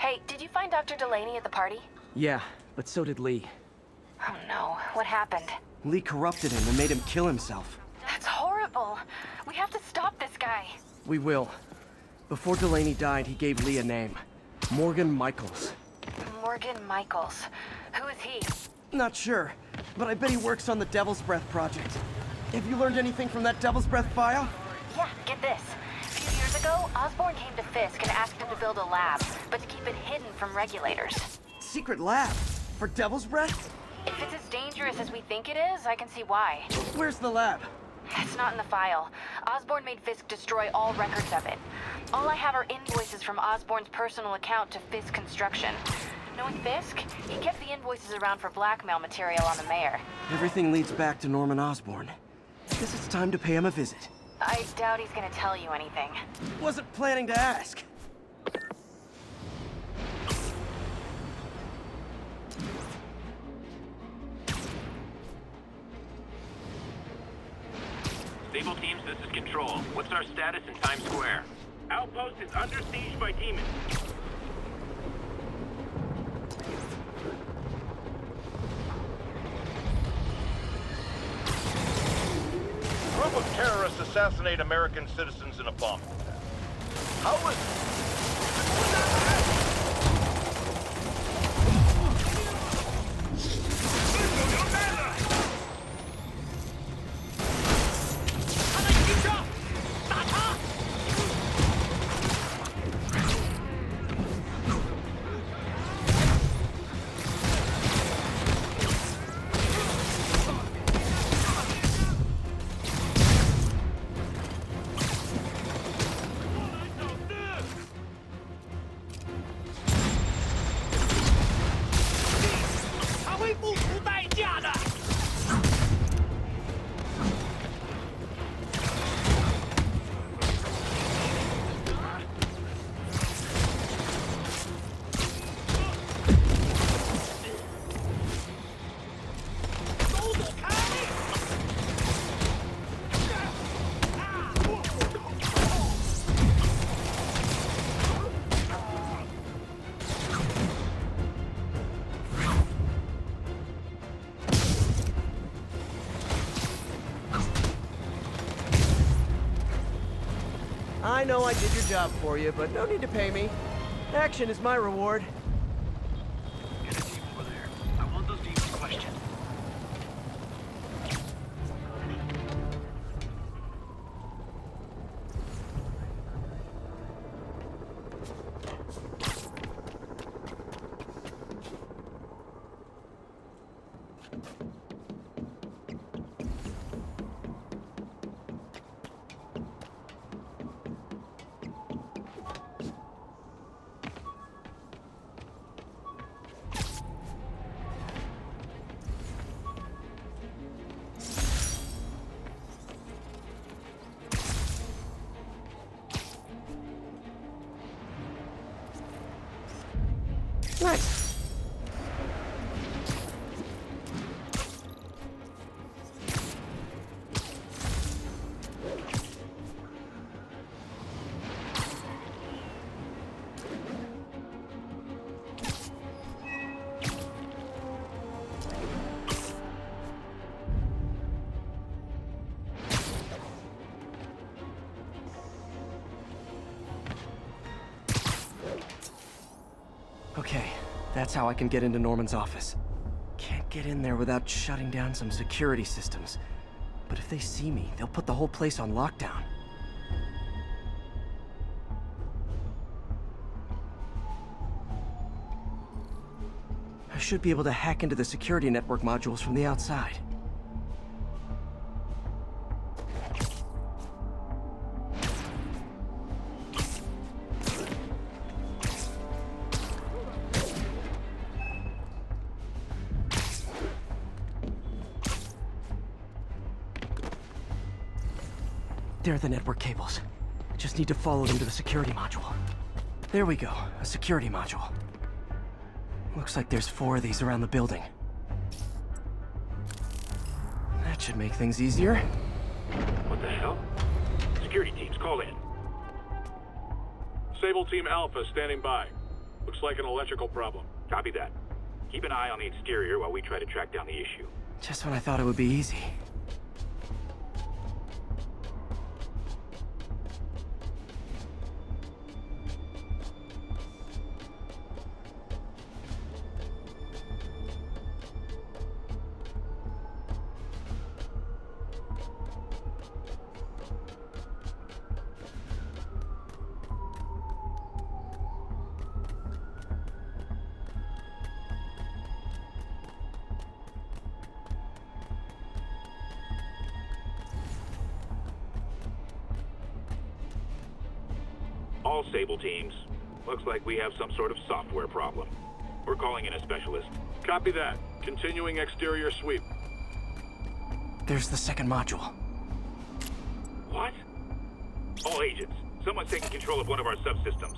Hey, did you find Dr. Delaney at the party? Yeah, but so did Lee. Oh no, what happened? Lee corrupted him and made him kill himself. That's horrible. We have to stop this guy. We will. Before Delaney died, he gave Lee a name. Morgan Michaels. Morgan Michaels. Who is he? Not sure, but I bet he works on the Devil's Breath project. Have you learned anything from that Devil's Breath file? Yeah, get this. A few years ago, Osborn came to Fisk and asked him to build a lab, but to keep it hidden from regulators. Secret lab? For Devil's Breath? If it's as dangerous as we think it is, I can see why. Where's the lab? It's not in the file. Osborn made Fisk destroy all records of it. All I have are invoices from Osborn's personal account to Fisk Construction. Knowing Fisk, he kept the invoices around for blackmail material on the mayor. Everything leads back to Norman Osborn. Guess it's time to pay him a visit. I doubt he's gonna tell you anything. Wasn't planning to ask. Stable teams, this is Control. What's our status in Times Square? Outpost is under siege by demons. A group of terrorists assassinate American citizens in a bomb. How was... I know I did your job for you, but no need to pay me. Action is my reward. Get a team over there. I want those teams questioned. Nice. Okay, that's how I can get into Norman's office. Can't get in there without shutting down some security systems. But if they see me, they'll put the whole place on lockdown. I should be able to hack into the security network modules from the outside. There are the network cables. Just need to follow them to the security module. There we go, a security module. Looks like there's 4 of these around the building. That should make things easier. What the hell? Security teams, call in. Sable Team Alpha standing by. Looks like an electrical problem. Copy that. Keep an eye on the exterior while we try to track down the issue. Just when I thought it would be easy. All Sable teams. Looks like we have some sort of software problem. We're calling in a specialist. Copy that. Continuing exterior sweep. There's the second module. What? All agents, someone's taking control of one of our subsystems.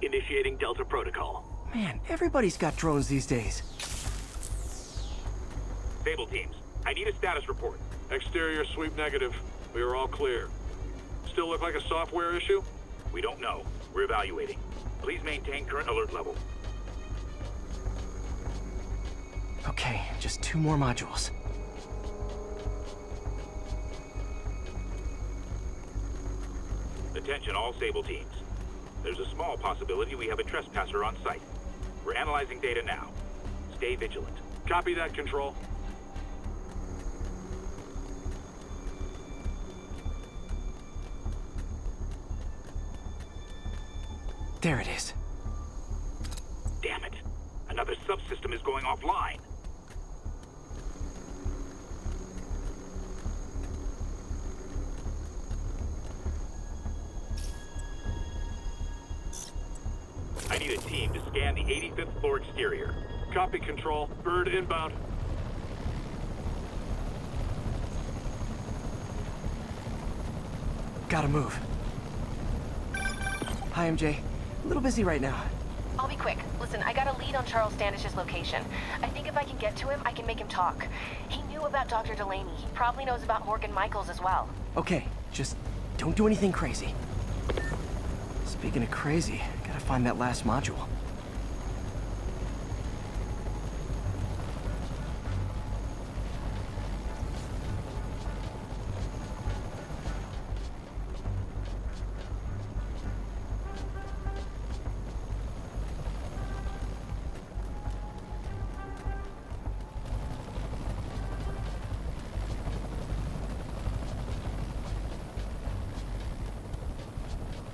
Initiating Delta Protocol. Man, everybody's got drones these days. Sable teams, I need a status report. Exterior sweep negative. We are all clear. Still look like a software issue? We don't know. We're evaluating. Please maintain current alert level. Okay, just 2 more modules. Attention all Sable teams. There's a small possibility we have a trespasser on site. We're analyzing data now. Stay vigilant. Copy that, Control. There it is. Damn it. Another subsystem is going offline. I need a team to scan the 85th floor exterior. Copy, Control. Bird inbound. Gotta move. Hi, MJ. A little busy right now. I'll be quick. Listen, I got a lead on Charles Standish's location. I think if I can get to him, I can make him talk. He knew about Dr. Delaney. He probably knows about Morgan Michaels as well. Okay, just don't do anything crazy. Speaking of crazy, gotta find that last module.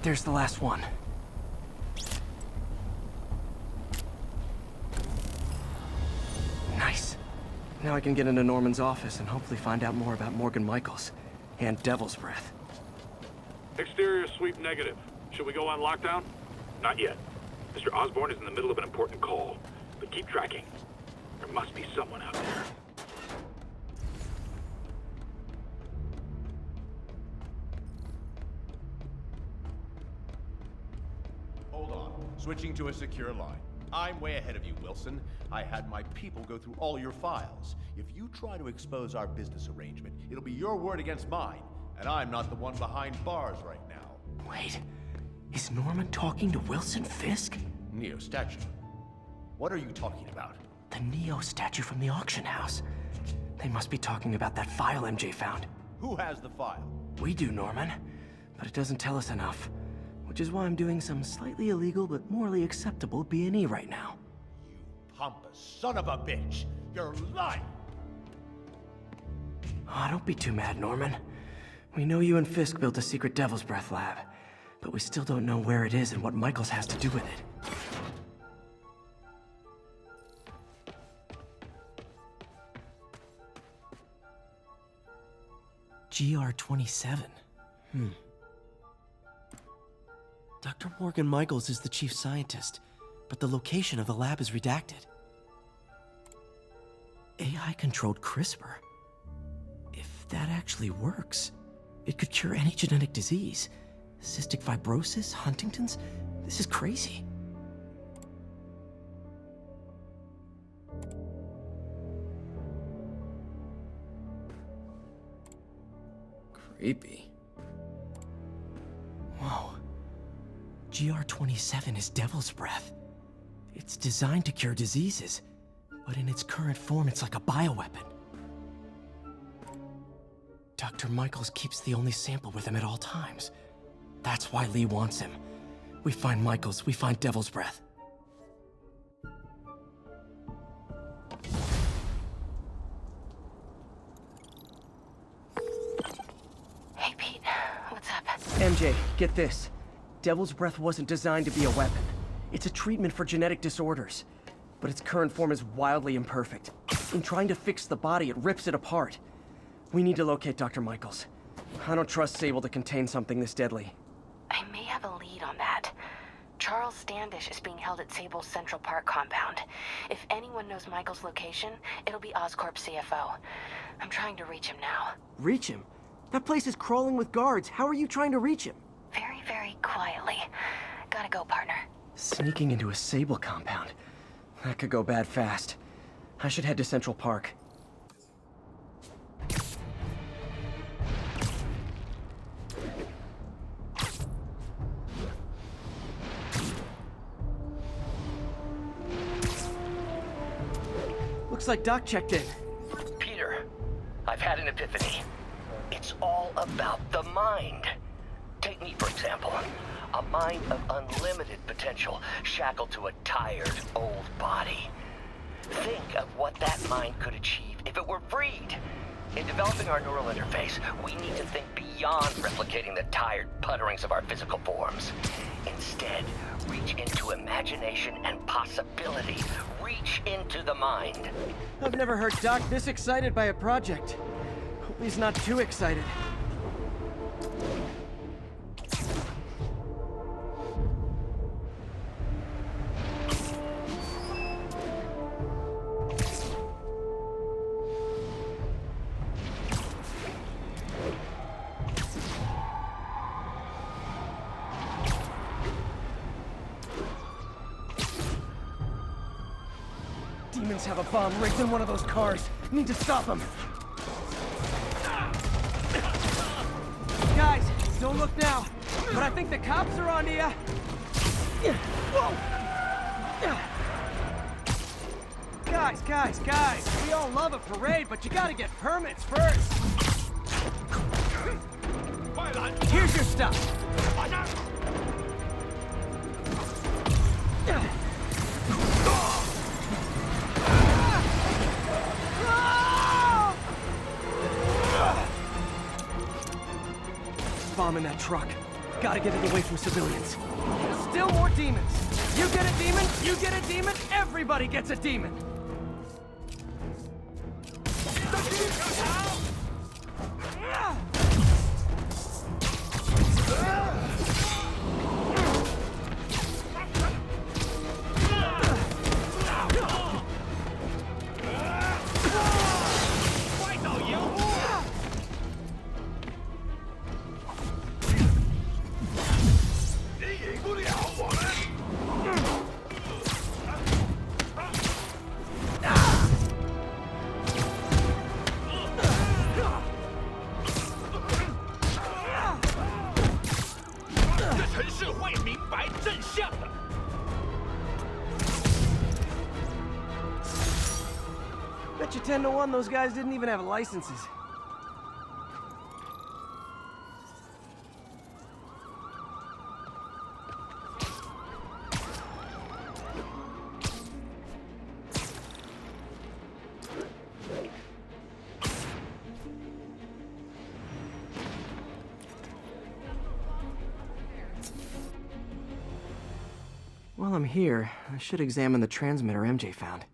There's the last one. Nice. Now I can get into Norman's office and hopefully find out more about Morgan Michaels and Devil's Breath. Exterior sweep negative. Should we go on lockdown? Not yet. Mr. Osborne is in the middle of an important call, but keep tracking. There must be someone out there. Hold on. Switching to a secure line. I'm way ahead of you, Wilson. I had my people go through all your files. If you try to expose our business arrangement, it'll be your word against mine. And I'm not the one behind bars right now. Wait, is Norman talking to Wilson Fisk? Neo statue. What are you talking about? The Neo statue from the auction house. They must be talking about that file MJ found. Who has the file? We do, Norman. But it doesn't tell us enough. Which is why I'm doing some slightly illegal but morally acceptable B&E right now. You pompous son of a bitch! You're lying! Oh, don't be too mad, Norman. We know you and Fisk built a secret Devil's Breath lab, but we still don't know where it is and what Michaels has to do with it. GR-27. Dr. Morgan Michaels is the chief scientist, but the location of the lab is redacted. AI-controlled CRISPR. If that actually works, it could cure any genetic disease. Cystic fibrosis, Huntington's. This is crazy. Creepy. Whoa. GR-27 is Devil's Breath. It's designed to cure diseases, but in its current form, it's like a bioweapon. Dr. Michaels keeps the only sample with him at all times. That's why Lee wants him. We find Michaels, we find Devil's Breath. Hey, Pete. What's up? MJ, get this. Devil's Breath wasn't designed to be a weapon. It's a treatment for genetic disorders. But its current form is wildly imperfect. In trying to fix the body, it rips it apart. We need to locate Dr. Michaels. I don't trust Sable to contain something this deadly. I may have a lead on that. Charles Standish is being held at Sable's Central Park compound. If anyone knows Michael's location, it'll be Oscorp's CFO. I'm trying to reach him now. Reach him? That place is crawling with guards. How are you trying to reach him? Very, very quietly. Gotta go, partner. Sneaking into a Sable compound. That could go bad fast. I should head to Central Park. Looks like Doc checked in. Peter, I've had an epiphany. It's all about the mind. Take me, for example. A mind of unlimited potential, shackled to a tired, old body. Think of what that mind could achieve if it were freed. In developing our neural interface, we need to think beyond replicating the tired putterings of our physical forms. Instead, reach into imagination and possibility. Reach into the mind. I've never heard Doc this excited by a project. Hope he's not too excited. Demons have a bomb rigged in one of those cars. Need to stop them. Guys, don't look now. But I think the cops are on to ya. Whoa! Guys. We all love a parade, but you gotta get permits first. Here's your stuff. Bomb in that truck. Gotta get it away from civilians. Still more demons. You get a demon, you get a demon, everybody gets a demon. Bet you 10 to 1 those guys didn't even have licenses. While I'm here, I should examine the transmitter MJ found.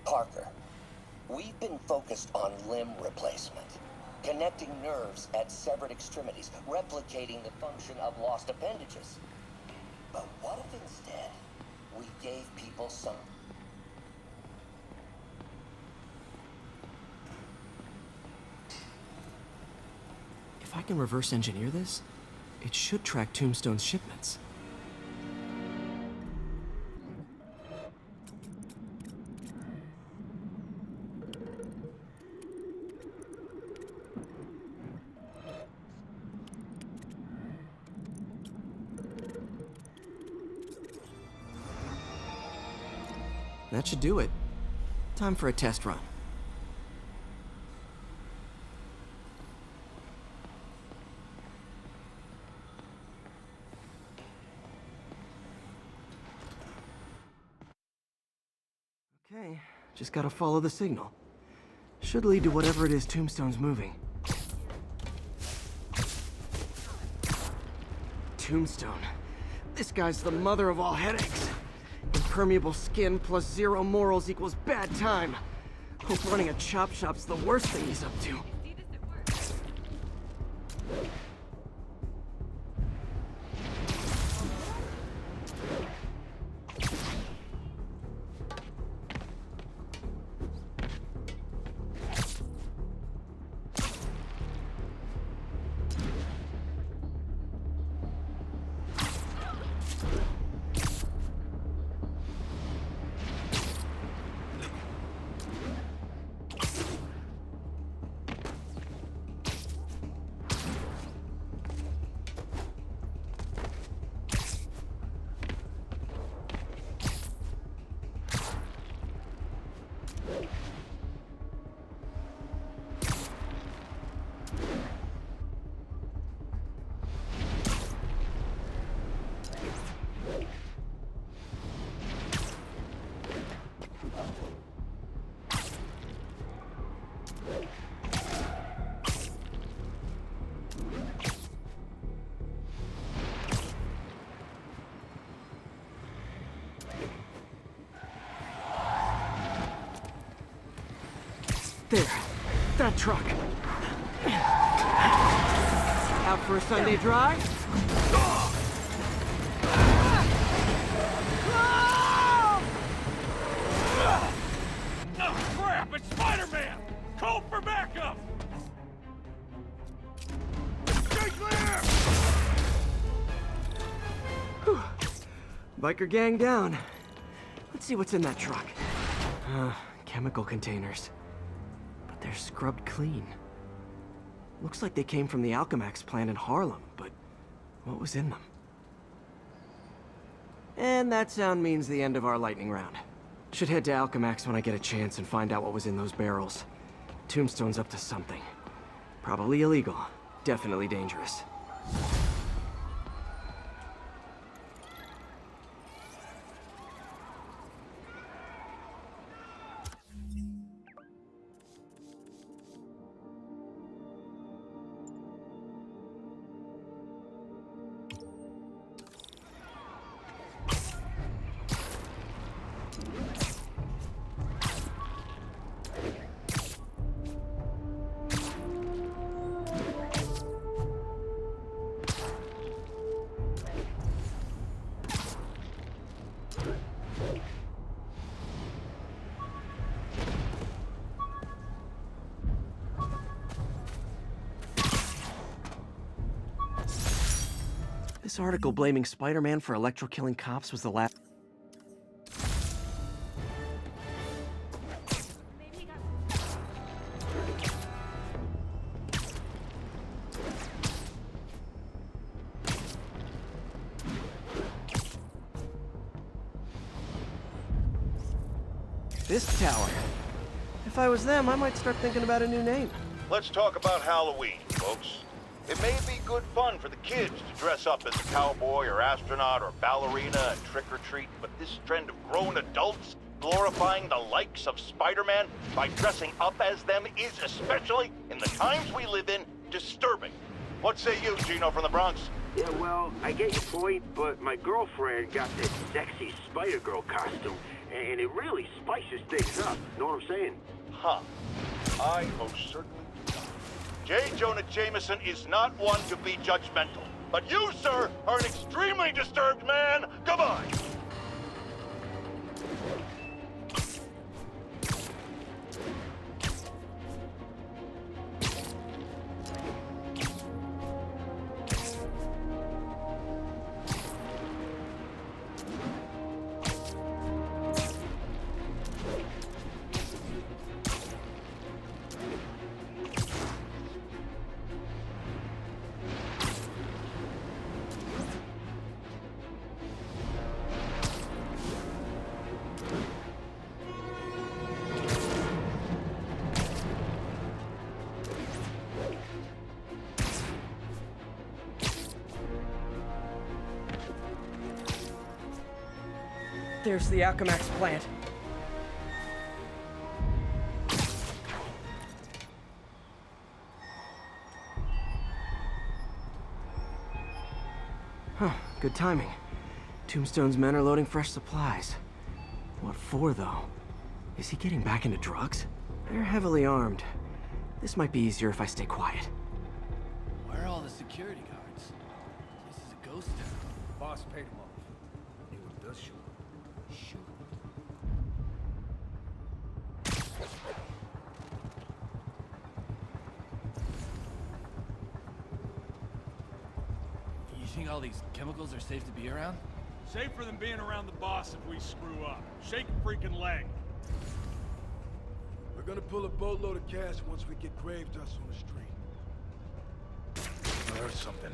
Parker, we've been focused on limb replacement, connecting nerves at severed extremities, replicating the function of lost appendages. But what if instead We gave people some. If I can reverse engineer this, it should track Tombstone's shipments. That should do it. Time for a test run. Okay, just gotta follow the signal. Should lead to whatever it is Tombstone's moving. Tombstone. This guy's the mother of all headaches. Impermeable skin plus zero morals equals bad time. Hope running a chop shop's the worst thing he's up to. There, that truck. Out for a Sunday drive? Oh, crap! It's Spider-Man! Call for backup! Stay clear! Whew. Biker gang down. Let's see what's in that truck. Chemical containers. But they're scrubbed clean. Looks like they came from the Alchemax plant in Harlem, but what was in them? And that sound means the end of our lightning round. Should head to Alchemax when I get a chance and find out what was in those barrels. Tombstone's up to something. Probably illegal. Definitely dangerous. This article blaming Spider-Man for electro-killing cops was the last... This tower. If I was them, I might start thinking about a new name. Let's talk about Halloween, folks. It may be good fun for the kids to dress up as a cowboy or astronaut or ballerina and trick-or-treat, but this trend of grown adults glorifying the likes of Spider-Man by dressing up as them is, especially in the times we live in, disturbing. What say you, Gino from the Bronx? Yeah, well, I get your point, but my girlfriend got that sexy Spider-Girl costume, and it really spices things up. Know what I'm saying? Huh. I most certainly do not. J. Jonah Jameson is not one to be judgmental. But you, sir, are an extremely disturbed man. Goodbye. There's the Alchemax plant. Huh, good timing. Tombstone's men are loading fresh supplies. What for, though? Is he getting back into drugs? They're heavily armed. This might be easier if I stay quiet. Where are all the security guards? This is a ghost town. Boss paid him off. Anyone does shoot, shoot. You think all these chemicals are safe to be around? Safer than being around the boss if we screw up. Shake a freaking leg. We're gonna pull a boatload of cash once we get grave dust on the street. I heard something.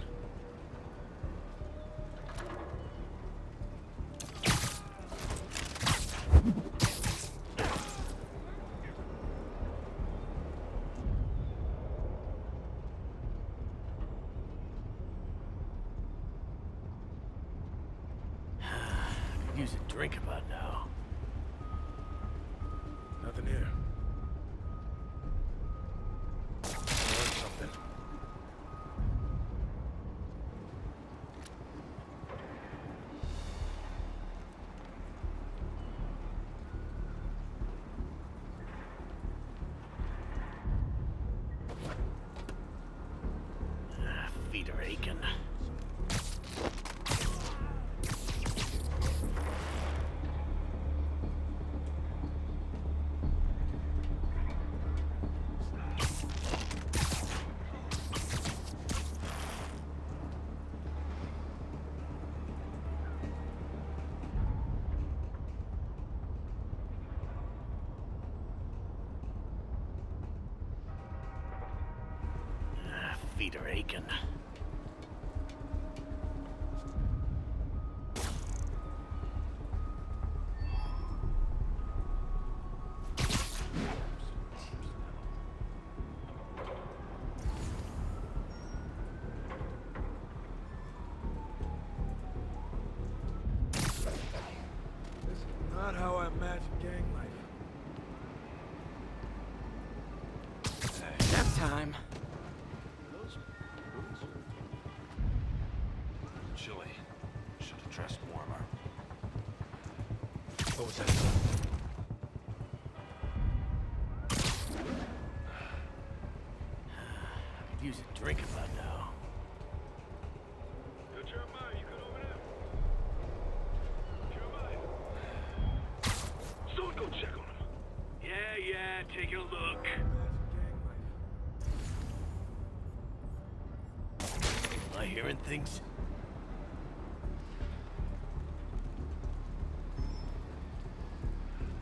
Use a drink about now. Nothing here. I heard something. Feet are aching. Feet are aching. This is not how I imagine gang life. Nap time. Chilly. Should have dressed warmer. What was that? Could use a drink about now. Yo, Jeremiah, you good over there? Jeremiah. Someone go check on him. Yeah, taking a look. Am I hearing things?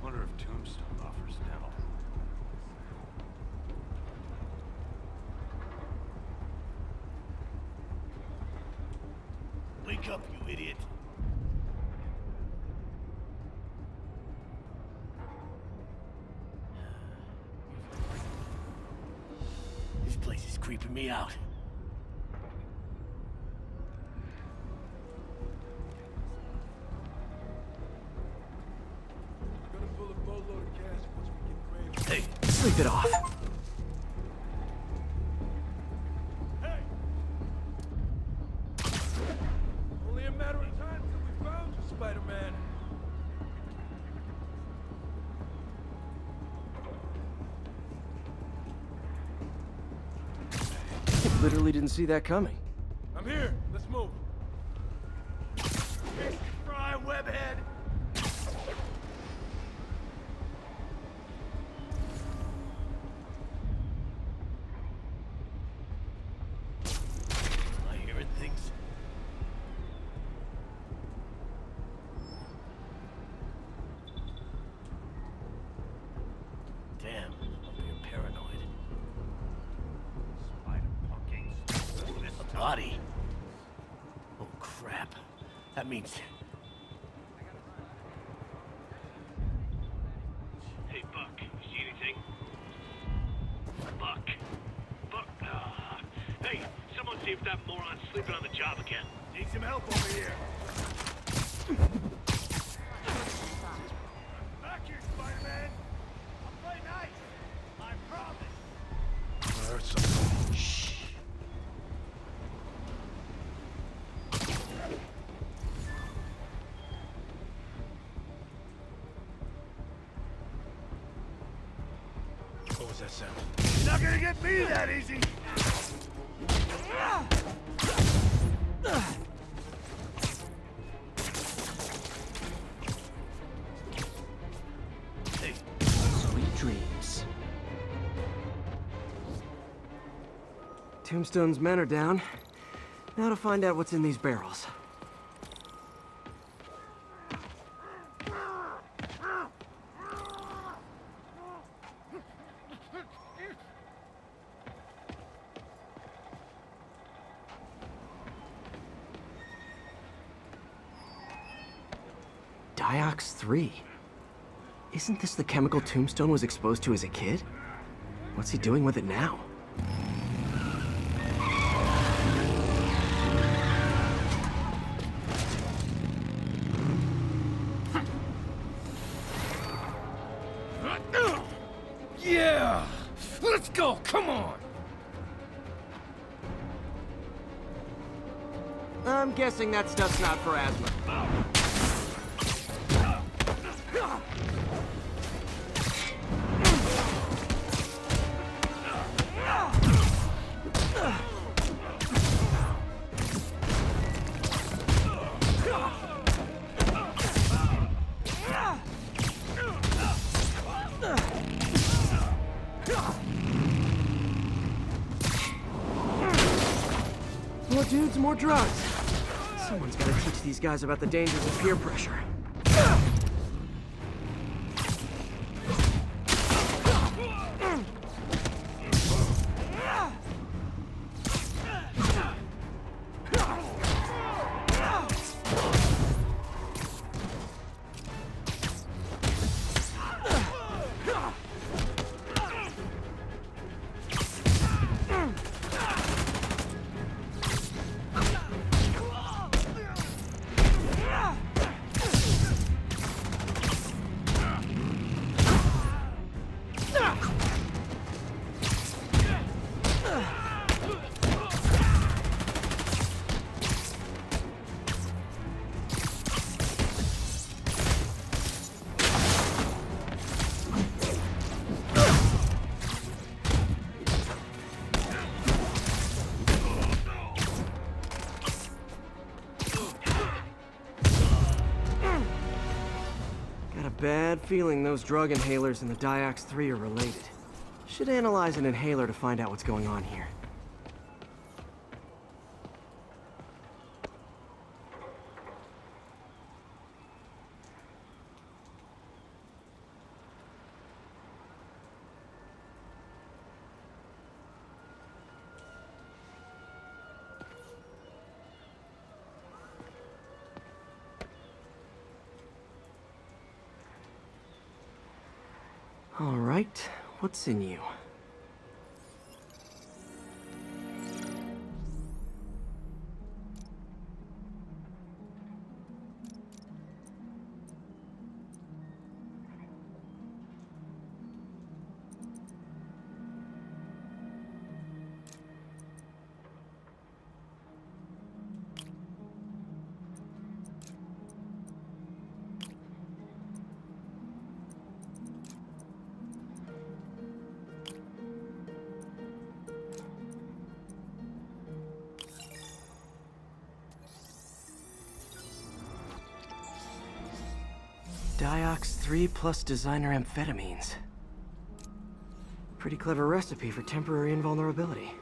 Wonder if Tombstone offers dental. Wake up, you idiot. This place is creeping me out. We're gonna pull a boatload of cash once we get grave. Hey, sleep it off. Hey! Only a matter of time till we found you, Spider-Man. Literally didn't see that coming. I'm here. Let's move. Fish fry, webhead. Am I hearing things? Damn, I'm being paranoid. A body? Oh crap. That means... Hey, Buck, you see anything? Buck. Hey, someone see if that moron's sleeping on the job again. Need some help over here. hurt something. Shh. What was that sound? You're not gonna get me that easy! Sweet dreams. Tombstone's men are down. Now to find out what's in these barrels. Diox 3. Isn't this the chemical Tombstone was exposed to as a kid? What's he doing with it now? Yeah! Let's go, come on! I'm guessing that stuff's not for asthma. More dudes, more drugs. Someone's gotta teach these guys about the dangers of peer pressure. Bad feeling those drug inhalers and the Diox 3 are related. Should analyze an inhaler to find out what's going on here. All right, what's in you? Diox 3 plus designer amphetamines. Pretty clever recipe for temporary invulnerability.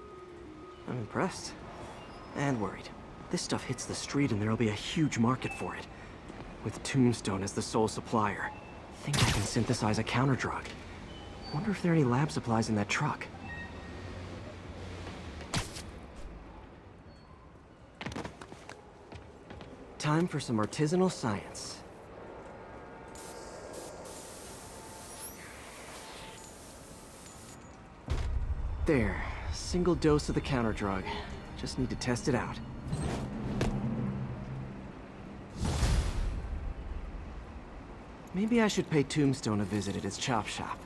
I'm impressed. And worried. This stuff hits the street and there'll be a huge market for it. With Tombstone as the sole supplier. Think I can synthesize a counter-drug. Wonder if there are any lab supplies in that truck. Time for some artisanal science. There, single dose of the counter drug. Just need to test it out. Maybe I should pay Tombstone a visit at his chop shop.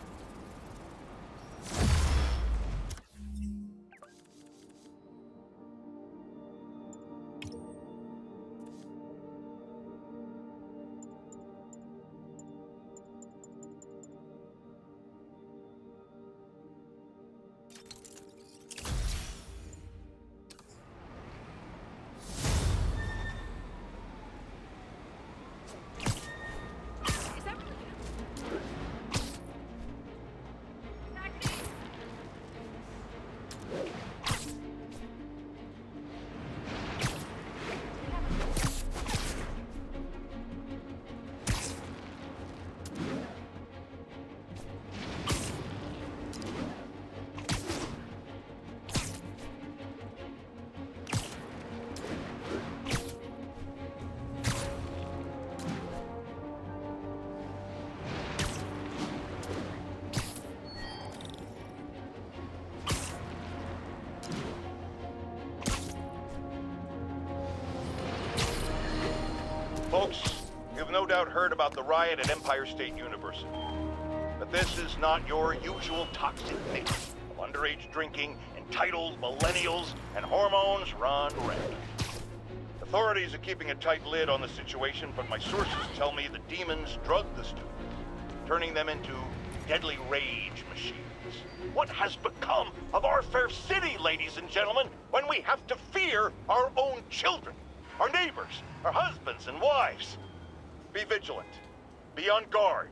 Folks, you've no doubt heard about the riot at Empire State University. But this is not your usual toxic mix of underage drinking, entitled millennials, and hormones run rampant. Authorities are keeping a tight lid on the situation, but my sources tell me the demons drugged the students, turning them into deadly rage machines. What has become of our fair city, ladies and gentlemen, when we have to fear our own children, our neighbors, our husbands and wives? Be vigilant, be on guard,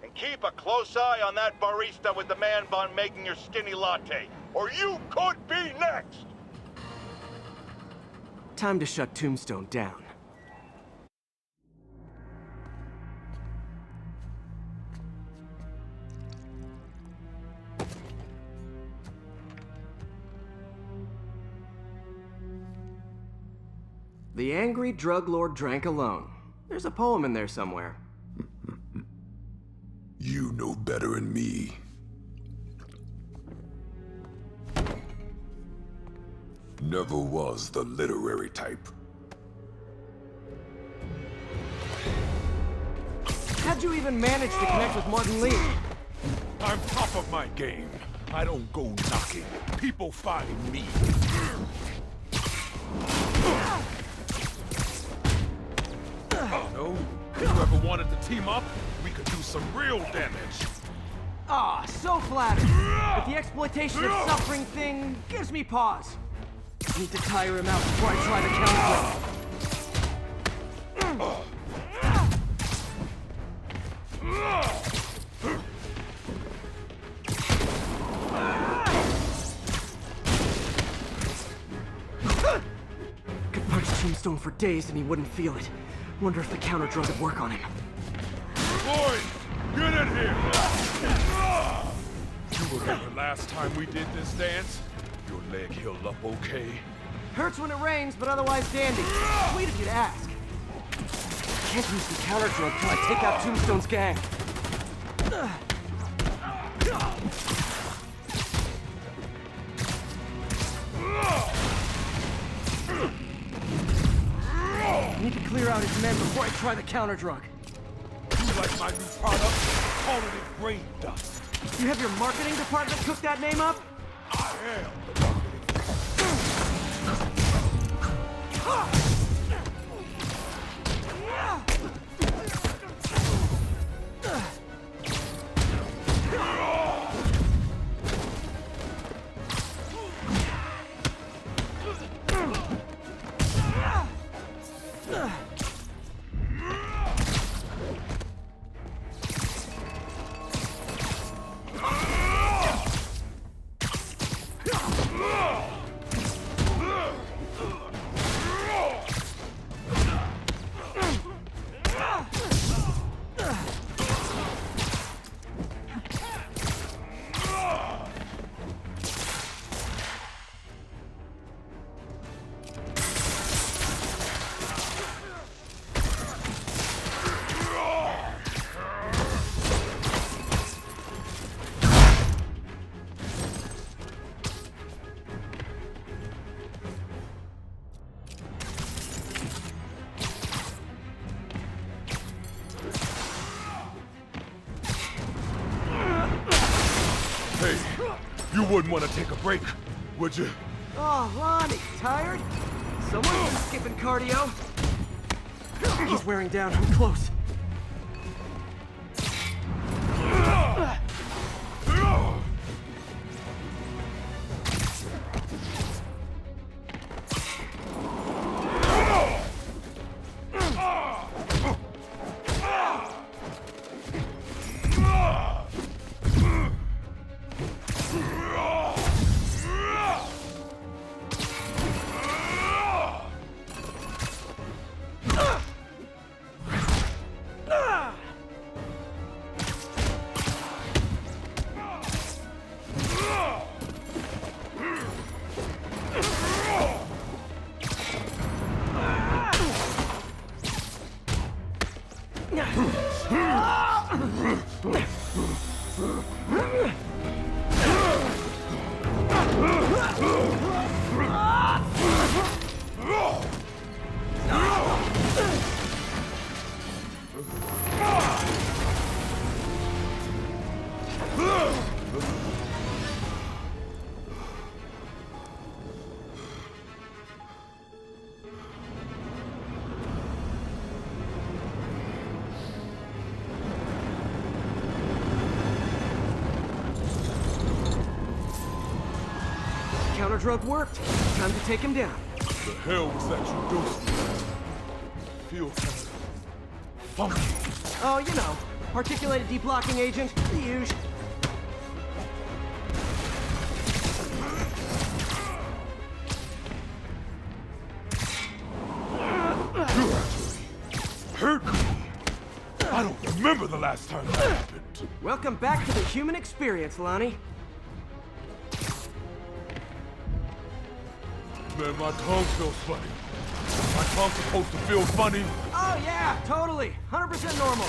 and keep a close eye on that barista with the man bun making your skinny latte, or you could be next! Time to shut Tombstone down. The angry drug lord drank alone. There's a poem in there somewhere. You know better than me. Never was the literary type. How'd you even manage to connect with Martin Lee? I'm top of my game. I don't go knocking. People find me. No? If you ever wanted to team up, we could do some real damage. Ah, so flattered. But the exploitation of suffering thing gives me pause. I need to tire him out before I try the counter. Could punch Tombstone for days and he wouldn't feel it. Wonder if the counter drug would work on him. Boys, get in here! You remember last time we did this dance? Your leg healed up okay? Hurts when it rains, but otherwise dandy. Sweet of you to ask. Can't use the counter drug till I take out Tombstone's gang. I need to clear out his men before I try the counter drug. You like my new product? Calling it brain dust. You have your marketing department cook that name up? I am the marketing. Hey, you wouldn't want to take a break, would you? Oh, Lonnie, tired? Someone's been skipping cardio. He's wearing down. I'm close. drug worked. Time to take him down. The hell was that you dosed me with? Feel kind of funky. Oh, you know, particulated deblocking agent, the usual. You actually hurt me. I don't remember the last time that happened. Welcome back to the human experience, Lonnie. Man, my tongue feels funny. My tongue's supposed to feel funny. Oh yeah, totally. 100% normal.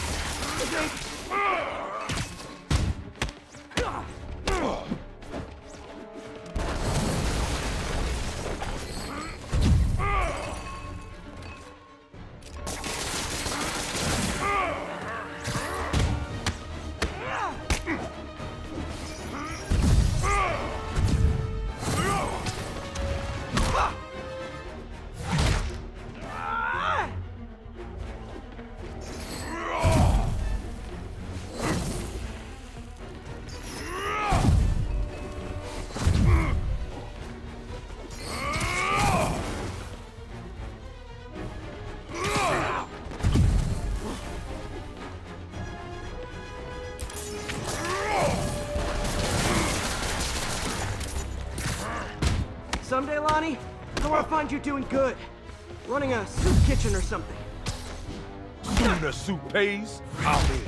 Someday, Lonnie, I want to find you doing good. Running a soup kitchen or something. Soon as soup pays, I'm in.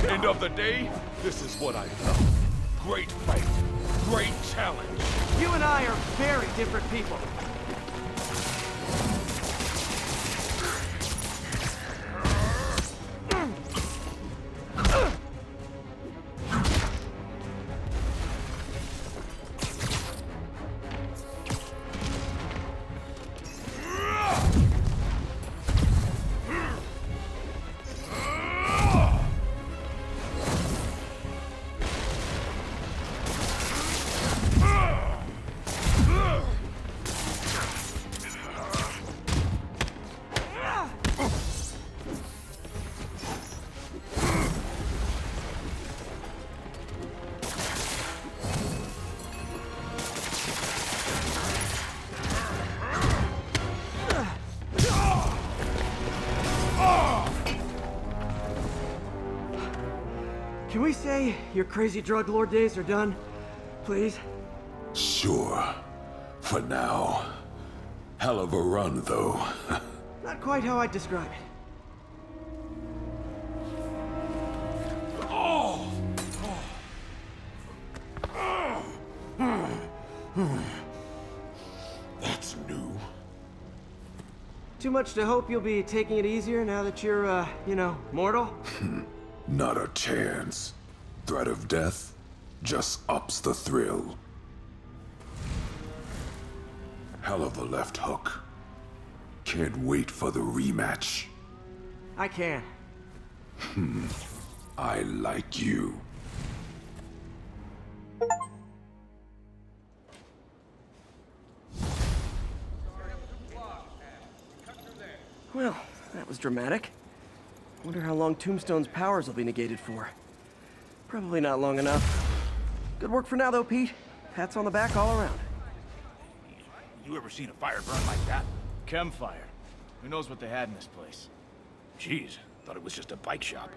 End of the day, this is what I love. Great fight, great challenge. You and I are very different people. Can we say your crazy drug lord days are done? Please? Sure. For now. Hell of a run, though. Not quite how I'd describe it. That's new. Too much to hope you'll be taking it easier now that you're, mortal? Not a chance. Threat of death just ups the thrill. Hell of a left hook. Can't wait for the rematch. I can. I like you. Well, that was dramatic. Wonder how long Tombstone's powers will be negated for. Probably not long enough. Good work for now, though, Pete. Pats on the back all around. You ever seen a fire burn like that? Chem fire. Who knows what they had in this place? Jeez, thought it was just a bike shop.